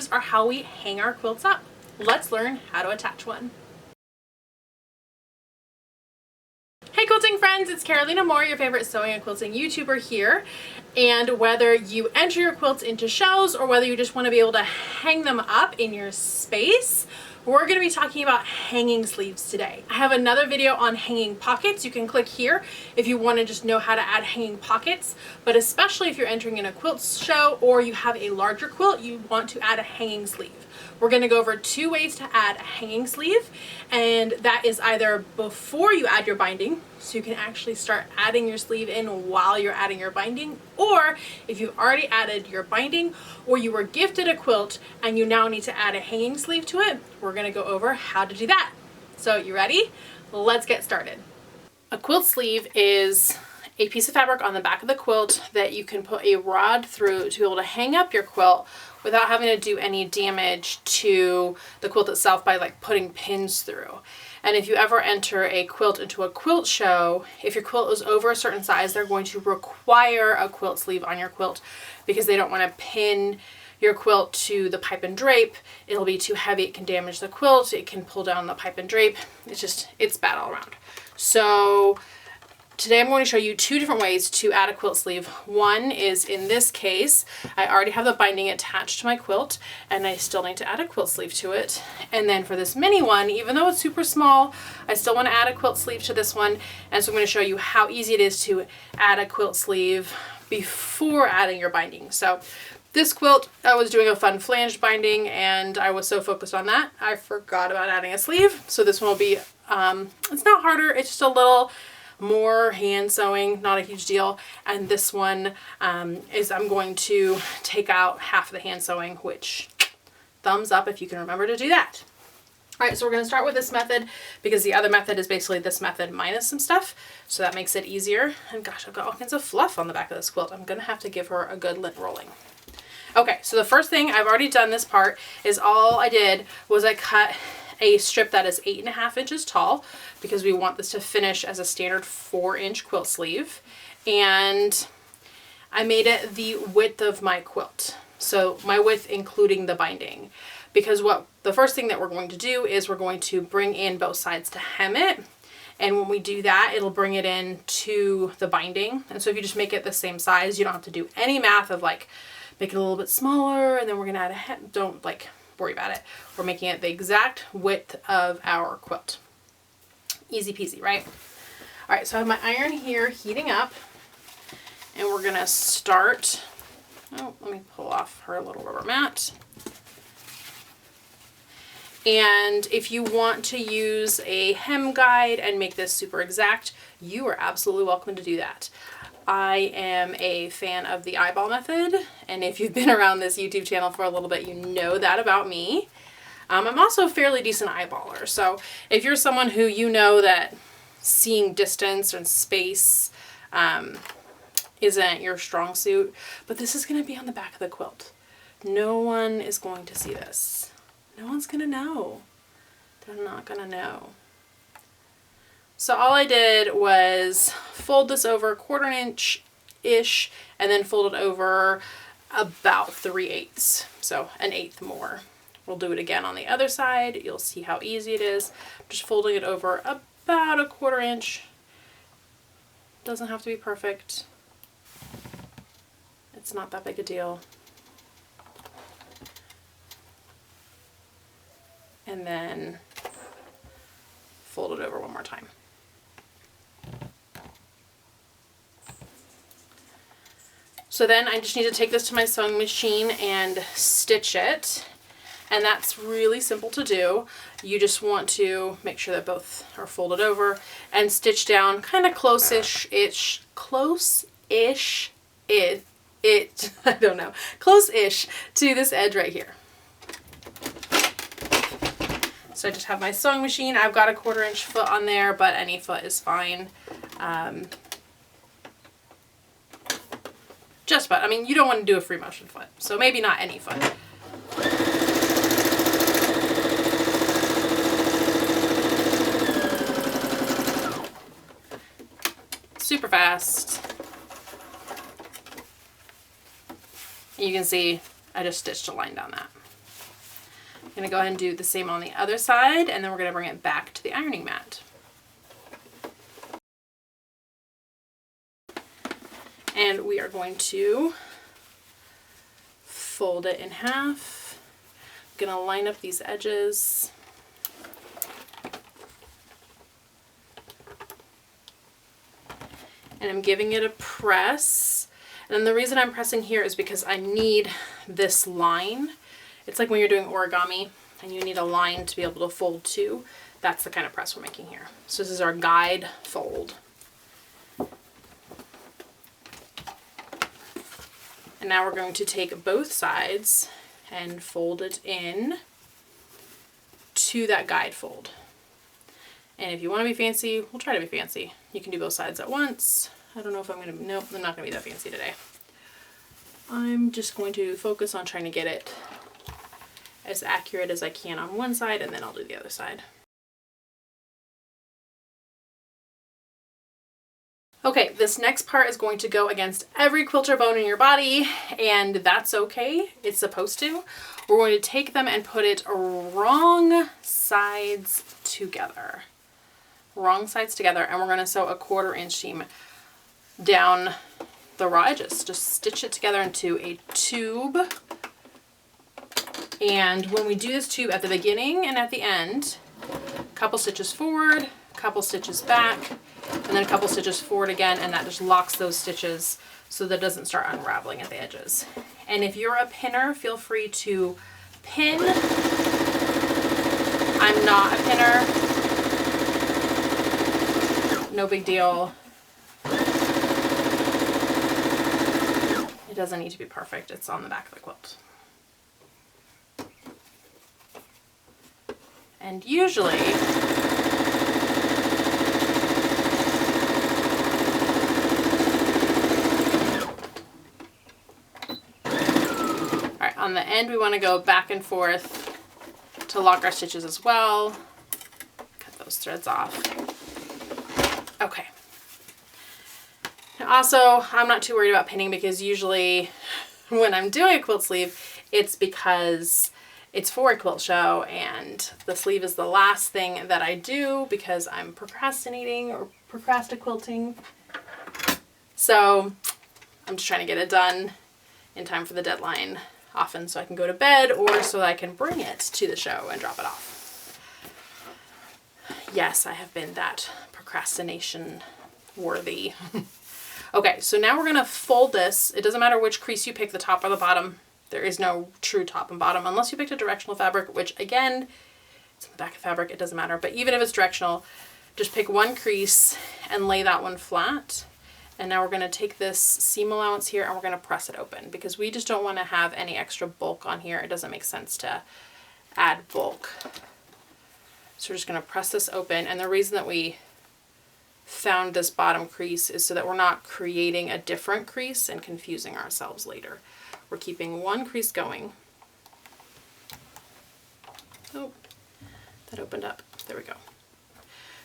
sleeves are how we hang our quilts up. Let's learn how to attach one. Hey quilting friends, it's Carolina Moore, your favorite sewing and quilting YouTuber here. And whether you enter your quilts into shelves or whether you just want to be able to hang them up in your space, we're going to be talking about hanging sleeves today. I have another video on hanging pockets. You can click here if you want to just know how to add hanging pockets, but especially if you're entering in a quilt show or you have a larger quilt, you want to add a hanging sleeve. We're going to go over 2 ways to add a hanging sleeve, and that is either before you add your binding, so you can actually start adding your sleeve in while you're adding your binding, or if you've already added your binding or you were gifted a quilt and you now need to add a hanging sleeve to it, we're going to go over how to do that. So you ready? Let's get started. A quilt sleeve is a piece of fabric on the back of the quilt that you can put a rod through to be able to hang up your quilt without having to do any damage to the quilt itself by like putting pins through. And if you ever enter a quilt into a quilt show, if your quilt is over a certain size, they're going to require a quilt sleeve on your quilt because they don't want to pin your quilt to the pipe and drape. It'll be too heavy, it can damage the quilt, it can pull down the pipe and drape. It's bad all around. So today I'm going to show you 2 different ways to add a quilt sleeve. One is, in this case, I already have the binding attached to my quilt and I still need to add a quilt sleeve to it. And then for this mini one, even though it's super small, I still want to add a quilt sleeve to this one. And so I'm going to show you how easy it is to add a quilt sleeve before adding your binding. So this quilt, I was doing a fun flanged binding and I was so focused on that, I forgot about adding a sleeve. So this one will be, it's not harder, it's just a little more hand sewing, not a huge deal. And this one is I'm going to take out half of the hand sewing, which thumbs up if you can remember to do that. All right, so we're going to start with this method because the other method is basically this method minus some stuff. So that makes it easier. And gosh, I've got all kinds of fluff on the back of this quilt. I'm going to have to give her a good lint rolling. Okay, so the first thing, I've already done this part, is all I did was I cut a strip that is 8.5 inches tall because we want this to finish as a standard 4-inch quilt sleeve, and I made it the width of my quilt, so my width including the binding, because the first thing that we're going to do is we're going to bring in both sides to hem it, and when we do that it'll bring it in to the binding. And so if you just make it the same size, you don't have to do any math of like make it a little bit smaller and then we're gonna add a hem. Don't like worry about it. We're making it the exact width of our quilt. Easy peasy, right? All right, so I have my iron here heating up and we're gonna start, oh, let me pull off her little rubber mat. And if you want to use a hem guide and make this super exact, you are absolutely welcome to do that. I am a fan of the eyeball method, and if you've been around this YouTube channel for a little bit, you know that about me. I'm also a fairly decent eyeballer, so if you're someone who you know that seeing distance and space isn't your strong suit, but this is going to be on the back of the quilt. No one is going to see this. No one's going to know. They're not going to know. So all I did was fold this over 1/4 inch-ish and then fold it over about 3/8, so 1/8 more. We'll do it again on the other side. You'll see how easy it is. Just folding it over about 1/4 inch. Doesn't have to be perfect. It's not that big a deal. And then fold it over one more time. So then I just need to take this to my sewing machine and stitch it. And that's really simple to do. You just want to make sure that both are folded over and stitch down kind of close-ish, I don't know, close-ish to this edge right here. So I just have my sewing machine. I've got a 1/4 inch foot on there, but any foot is fine. Just foot. I mean, you don't want to do a free motion foot, so maybe not any foot. Super fast. You can see I just stitched a line down that. I'm going to go ahead and do the same on the other side, and then we're going to bring it back to the ironing mat. And we are going to fold it in half. I'm going to line up these edges. And I'm giving it a press. And the reason I'm pressing here is because I need this line. It's like when you're doing origami and you need a line to be able to fold to. That's the kind of press we're making here. So this is our guide fold. And now we're going to take both sides and fold it in to that guide fold. And if you want to be fancy, we'll try to be fancy. You can do both sides at once. I don't know if I'm going to, nope, I'm not going to be that fancy today. I'm just going to focus on trying to get it as accurate as I can on one side, and then I'll do the other side. Okay, this next part is going to go against every quilter bone in your body, and that's okay. It's supposed to. We're going to take them and put it wrong sides together. Wrong sides together, and we're going to sew a 1/4 inch seam down the raw edges. Just stitch it together into a tube. And when we do this tube at the beginning and at the end, a couple stitches forward, a couple stitches back, and then a couple stitches forward again, and that just locks those stitches so that it doesn't start unraveling at the edges. And if you're a pinner, feel free to pin. I'm not a pinner. No big deal. It doesn't need to be perfect. It's on the back of the quilt. And usually, alright, on the end we want to go back and forth to lock our stitches as well. Cut those threads off. Okay. Now also, I'm not too worried about pinning because usually when I'm doing a quilt sleeve, it's because it's for a quilt show and the sleeve is the last thing that I do because I'm procrastinating or quilting. So I'm just trying to get it done in time for the deadline, often so I can go to bed or so that I can bring it to the show and drop it off. Yes, I have been that procrastination worthy. Okay, so now we're going to fold this. It doesn't matter which crease you pick, the top or the bottom. There is no true top and bottom unless you picked a directional fabric, which again, it's in the back of fabric, it doesn't matter. But even if it's directional, just pick one crease and lay that one flat. And now we're going to take this seam allowance here and we're going to press it open because we just don't want to have any extra bulk on here. It doesn't make sense to add bulk. So we're just going to press this open. And the reason that we found this bottom crease is so that we're not creating a different crease and confusing ourselves later. We're keeping one crease going. Oh, that opened up. There we go.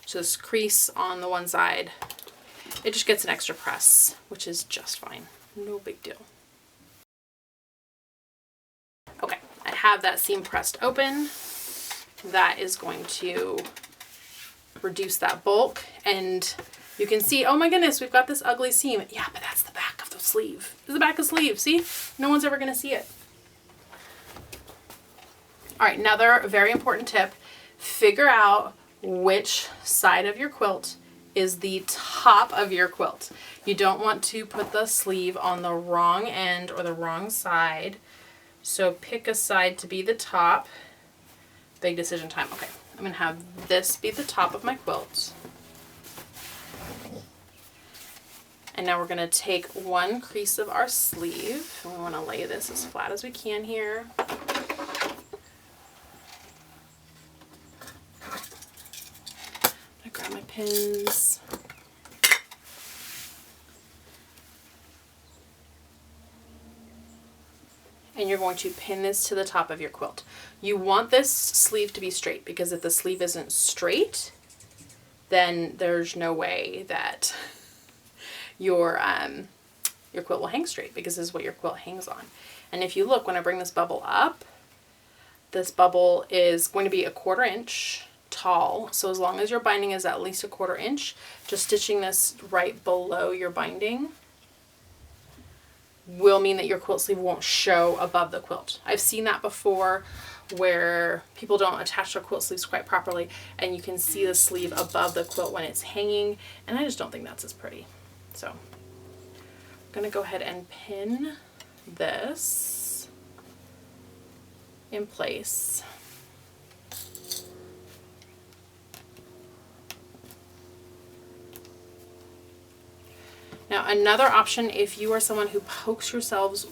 So this crease on the one side, it just gets an extra press, which is just fine. No big deal. Okay, I have that seam pressed open. That is going to reduce that bulk, and you can see, oh my goodness, we've got this ugly seam. Yeah, but that's the back of the sleeve. This is the back of the sleeve, see? No one's ever gonna see it. All right, another very important tip, figure out which side of your quilt is the top of your quilt. You don't want to put the sleeve on the wrong end or the wrong side. So pick a side to be the top. Big decision time. Okay, I'm gonna have this be the top of my quilt. And now we're gonna take one crease of our sleeve, and we wanna lay this as flat as we can here. I grab my pins. And you're going to pin this to the top of your quilt. You want this sleeve to be straight because if the sleeve isn't straight, then there's no way that your quilt will hang straight because this is what your quilt hangs on. And if you look, when I bring this bubble up, This bubble is going to be 1/4 inch tall. So as long as your binding is at least 1/4 inch, just stitching this right below your binding will mean that your quilt sleeve won't show above the quilt. I've seen that before where people don't attach their quilt sleeves quite properly and you can see the sleeve above the quilt when it's hanging, and I just don't think that's as pretty. So I'm going to go ahead and pin this in place. Now another option, if you are someone who pokes yourself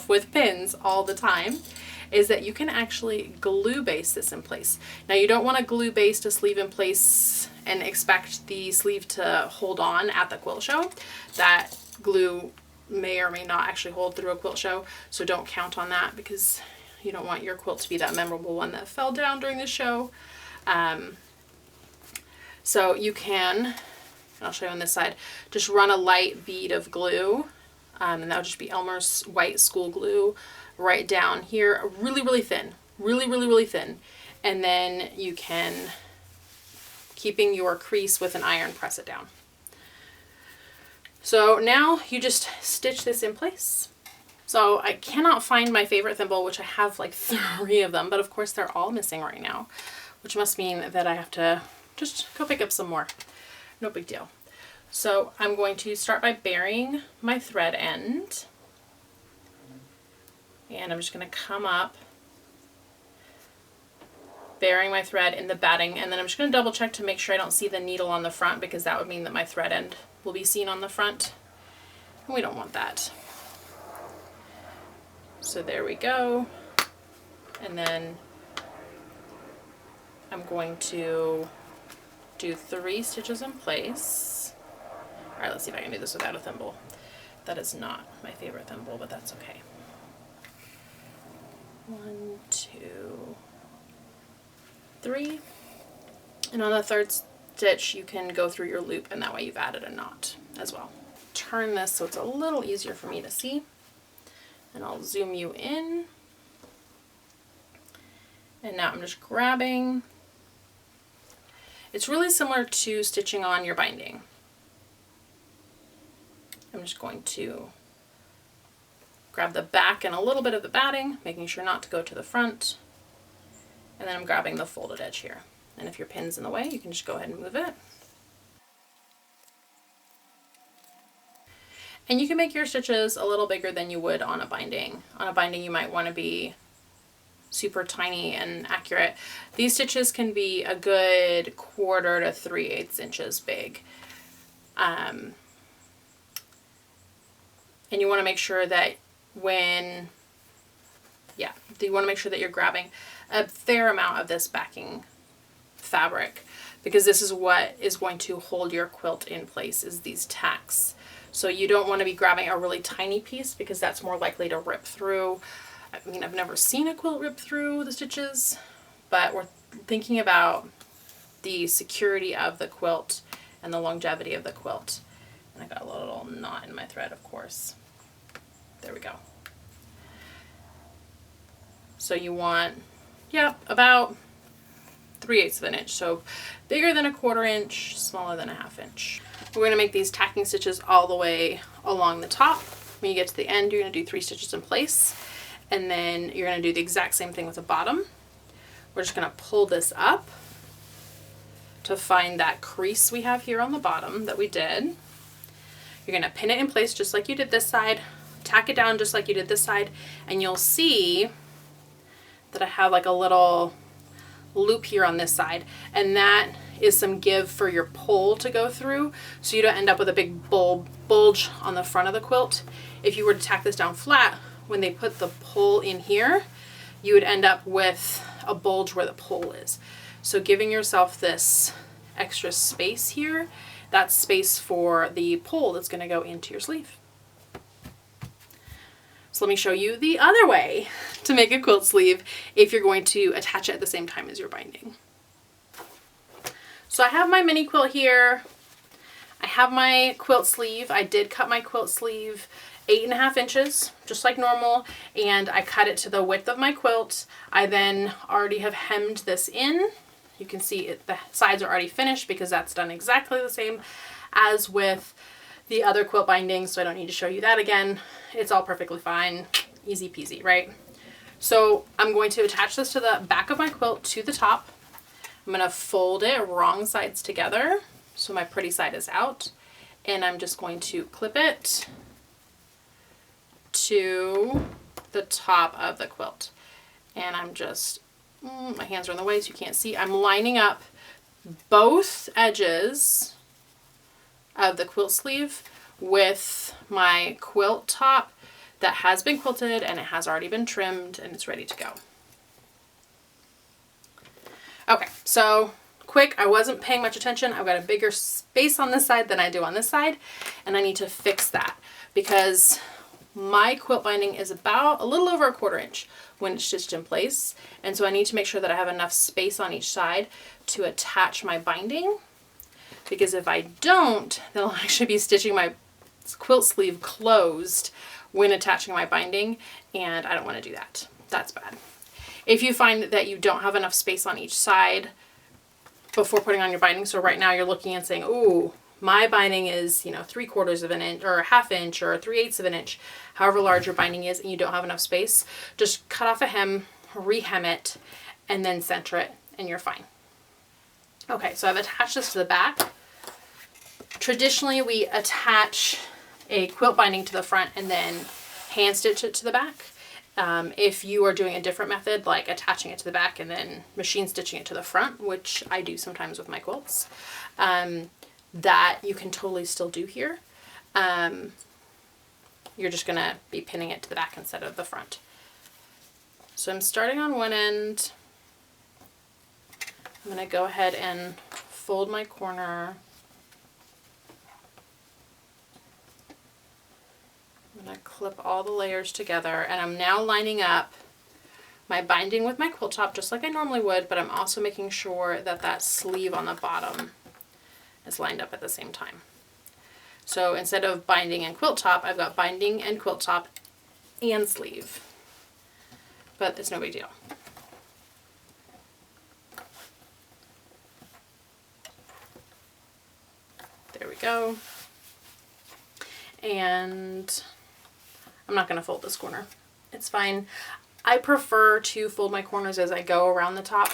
with pins all the time, is that you can actually glue base this in place. Now you don't want to glue base a sleeve in place and expect the sleeve to hold on at the quilt show. That glue may or may not actually hold through a quilt show, so don't count on that because you don't want your quilt to be that memorable one that fell down during the show. So you can, I'll show you on this side, just run a light bead of glue, and that would just be Elmer's white school glue right down here, really thin, really thin. And then you can, keeping your crease with an iron, press it down. So now you just stitch this in place. So I cannot find my favorite thimble, which I have like 3 of them, but of course they're all missing right now, which must mean that I have to just go pick up some more. No big deal. So I'm going to start by burying my thread end, and I'm just going to come up, burying my thread in the batting, and then I'm just going to double check to make sure I don't see the needle on the front, because that would mean that my thread end will be seen on the front, and we don't want that. So there we go, and then I'm going to do 3 stitches in place. All right, let's see if I can do this without a thimble. That is not my favorite thimble, but that's okay. 1, 2, 3. And on the 3rd stitch, you can go through your loop, and that way you've added a knot as well. Turn this so it's a little easier for me to see, and I'll zoom you in. And now I'm just grabbing. It's really similar to stitching on your binding. I'm just going to grab the back and a little bit of the batting, making sure not to go to the front. And then I'm grabbing the folded edge here. And if your pin's in the way, you can just go ahead and move it. And you can make your stitches a little bigger than you would on a binding. On a binding, you might want to be super tiny and accurate. These stitches can be a good 1/4 to 3/8 inches big. And you want to make sure that you want to make sure that you're grabbing a fair amount of this backing fabric, because this is what is going to hold your quilt in place, is these tacks. So you don't want to be grabbing a really tiny piece, because that's more likely to rip through. I mean, I've never seen a quilt rip through the stitches, but we're thinking about the security of the quilt and the longevity of the quilt. And I got a little knot in my thread, of course. There we go. So you want, about 3/8 of an inch. So bigger than 1/4 inch, smaller than 1/2 inch. We're going to make these tacking stitches all the way along the top. When you get to the end, you're going to do 3 stitches in place. And then you're going to do the exact same thing with the bottom. We're just going to pull this up to find that crease we have here on the bottom that we did. You're going to pin it in place just like you did this side, tack it down just like you did this side, and you'll see that I have like a little loop here on this side, and that is some give for your pole to go through, so you don't end up with a big bulge on the front of the quilt. If you were to tack this down flat, when they put the pole in here, you would end up with a bulge where the pole is. So giving yourself this extra space here, that's space for the pole that's going to go into your sleeve. So let me show you the other way to make a quilt sleeve if you're going to attach it at the same time as your binding. So I have my mini quilt here. I have my quilt sleeve. I did cut my quilt sleeve 8.5 inches, just like normal, and I cut it to the width of my quilt. I then already have hemmed this in. You can see the sides are already finished because that's done exactly the same as with the other quilt binding, so I don't need to show you that again. It's all perfectly fine, easy peasy, right? So I'm going to attach this to the back of my quilt to the top. I'm going to fold it wrong sides together so my pretty side is out, and I'm just going to clip it to the top of the quilt. And I'm just, my hands are in the way so you can't see. I'm lining up both edges of the quilt sleeve with my quilt top that has been quilted and it has already been trimmed and it's ready to go. Okay, so quick, I wasn't paying much attention. I've got a bigger space on this side than I do on this side, and I need to fix that because my quilt binding is about a little over 1/4 inch when it's stitched in place, and so I need to make sure that I have enough space on each side to attach my binding, because if I don't, then I'll actually be stitching my quilt sleeve closed when attaching my binding, and I don't want to do that. That's bad. If you find that you don't have enough space on each side before putting on your binding, so right now you're looking and saying, ooh, my binding is, 3/4 of an inch or 1/2 inch or 3/8 of an inch, however large your binding is, and you don't have enough space, just cut off a hem, re-hem it, and then center it, and you're fine. Okay, so I've attached this to the back. Traditionally, we attach a quilt binding to the front and then hand stitch it to the back. If you are doing a different method, like attaching it to the back and then machine stitching it to the front, which I do sometimes with my quilts, that you can totally still do here. You're just going to be pinning it to the back instead of the front. So I'm starting on one end. I'm going to go ahead and fold my corner. I'm going to clip all the layers together, and I'm now lining up my binding with my quilt top just like I normally would, but I'm also making sure that that sleeve on the bottom is lined up at the same time. So instead of binding and quilt top, I've got binding and quilt top and sleeve, but it's no big deal. There we go. And I'm not going to fold this corner. It's fine. I prefer to fold my corners as I go around the top,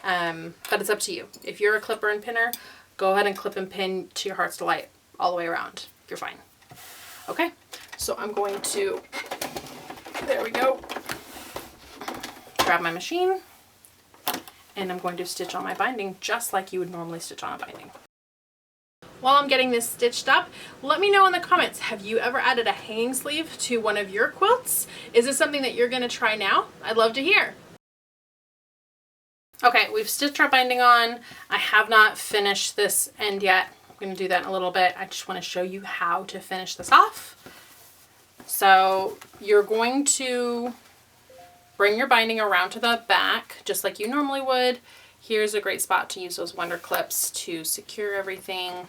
but it's up to you. If you're a clipper and pinner, go ahead and clip and pin to your heart's delight all the way around. You're fine. Okay, so I'm going to, there we go, grab my machine, and I'm going to stitch on my binding just like you would normally stitch on a binding. While I'm getting this stitched up, let me know in the comments, have you ever added a hanging sleeve to one of your quilts? Is this something that you're going to try now? I'd love to hear. Okay, we've stitched our binding on. I have not finished this end yet. I'm going to do that in a little bit. I just want to show you how to finish this off. So you're going to bring your binding around to the back just like you normally would. Here's a great spot to use those wonder clips to secure everything.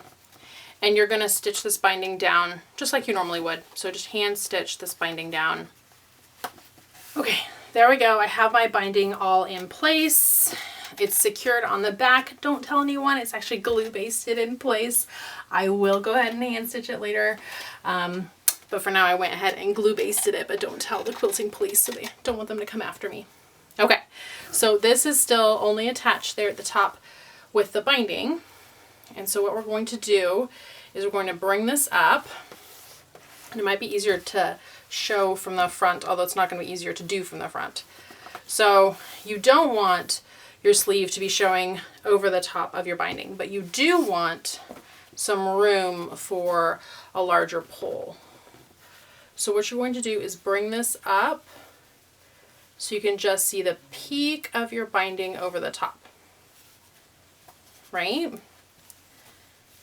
And you're going to stitch this binding down just like you normally would. So just hand stitch this binding down. Okay, there we go. I have my binding all in place. It's secured on the back. Don't tell anyone, it's actually glue basted in place. I will go ahead and hand stitch it later. But for now I went ahead and glue basted it, but don't tell the quilting police, so they don't want them to come after me. Okay, so this is still only attached there at the top with the binding. And so what we're going to do is we're going to bring this up, and it might be easier to show from the front, although it's not going to be easier to do from the front. So you don't want your sleeve to be showing over the top of your binding, but you do want some room for a larger pole. So what you're going to do is bring this up so you can just see the peak of your binding over the top, right?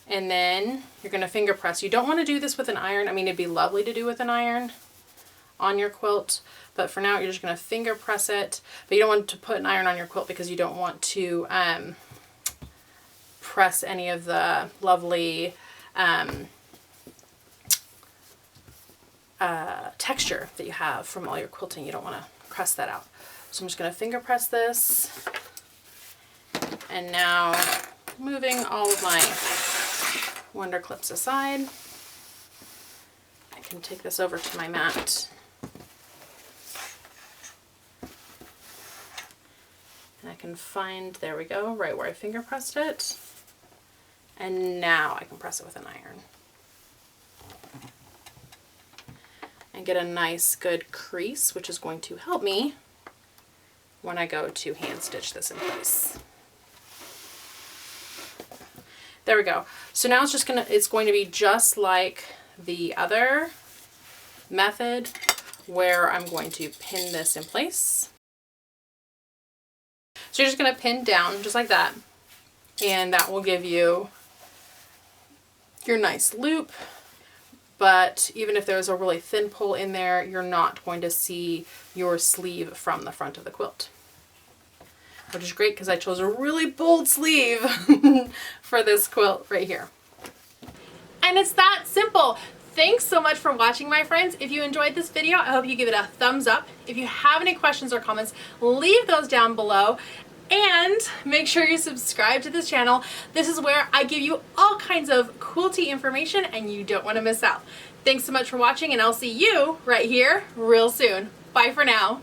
And then you're going to finger press. You don't want to do this with an iron. I mean, it'd be lovely to do with an iron on your quilt, but for now you're just going to finger press it. But you don't want to put an iron on your quilt because you don't want to press any of the lovely texture that you have from all your quilting. You don't want to press that out. So I'm just going to finger press this. And now moving all of my wonder clips aside, I can take this over to my mat. And I can find, there we go, right where I finger pressed it. And now I can press it with an iron. And get a nice good crease, which is going to help me when I go to hand stitch this in place. There we go. So now it's going to be just like the other method where I'm going to pin this in place. So you're just going to pin down just like that, and that will give you your nice loop. But even if there's a really thin pull in there, you're not going to see your sleeve from the front of the quilt. Which is great because I chose a really bold sleeve for this quilt right here. And it's that simple. Thanks so much for watching, my friends. If you enjoyed this video, I hope you give it a thumbs up. If you have any questions or comments, leave those down below. And make sure you subscribe to this channel. This is where I give you all kinds of quilty information and you don't want to miss out. Thanks so much for watching, and I'll see you right here real soon. Bye for now.